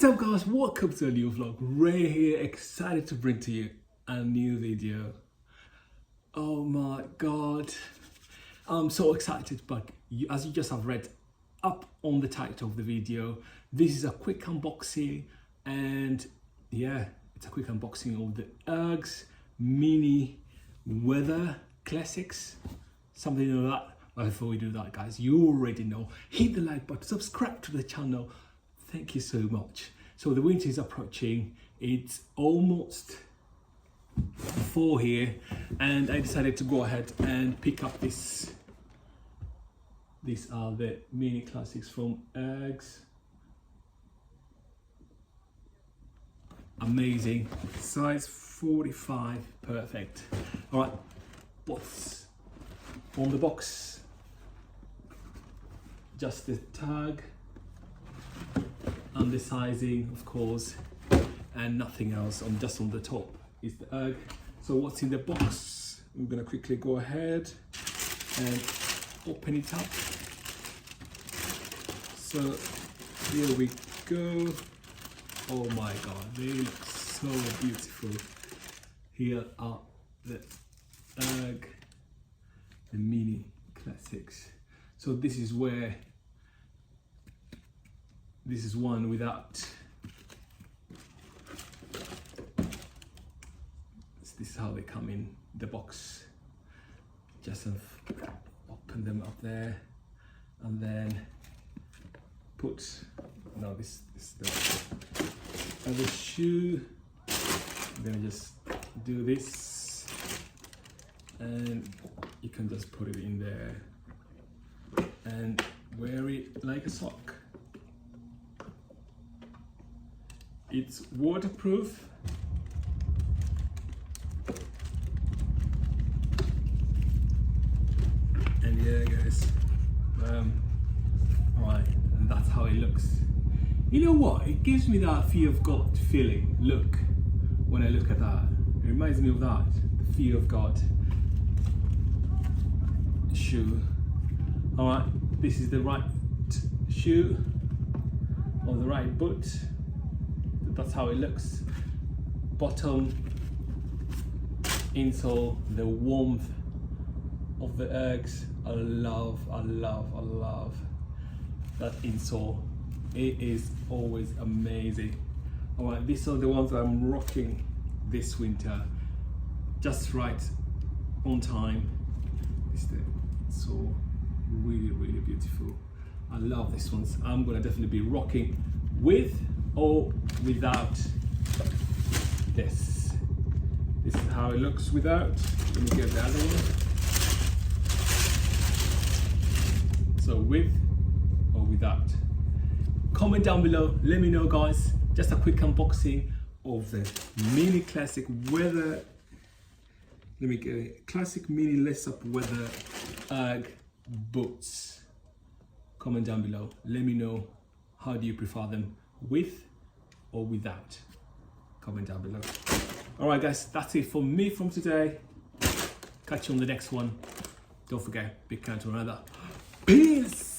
What's up guys, welcome to a new vlog. Ray here, excited to bring to you a new video. Oh my god, I'm so excited, but as you just have read up on the title of the video, this is a quick unboxing, and yeah, it's a quick unboxing of the Uggs Mini Weather Classics, something like that. But before we do that guys, you already know, hit the like button, subscribe to the channel. Thank you so much. So the winter is approaching. It's almost fall here, and I decided to go ahead and pick up this. These are the Mini Classics from Uggs. Amazing. Size 45, perfect. All right, what's on the box? Just the tag and the sizing, of course, and nothing else. Just on the top is the Ugg. So what's in the box? I'm gonna quickly go ahead and open it up. So here we go. Oh my god, they look so beautiful. Here are the Ugg, the Mini Classics. So this is where, this is one without. This is how they come in the box. Just open them up there, and then put. No, this the other shoe. I'm gonna just do this, and you can just put it in there and wear it like a sock. It's waterproof. And yeah guys, alright, and that's how it looks. You know what, it gives me that fear of God feeling. Look, when I look at that, it reminds me of that, the fear of God shoe. Alright, this is the right shoe, or the right boot. That's how it looks. Bottom insole, the warmth of the Uggs. I love that insole. It is always amazing. All right, these are the ones that I'm rocking this winter, just right on time. It's so really beautiful. I love these ones. I'm gonna definitely be rocking with or without this. This is how it looks without. Let me get the other one. So with or without. Comment down below, let me know guys. Just a quick unboxing of the Mini Classic Weather. Let me get it. Classic Mini Lace Up Weather Ugg boots. Comment down below, let me know, how do you prefer them, with or without? Comment down below. All right guys, that's it for me from today. Catch you on the next one. Don't forget, big count to another. Peace.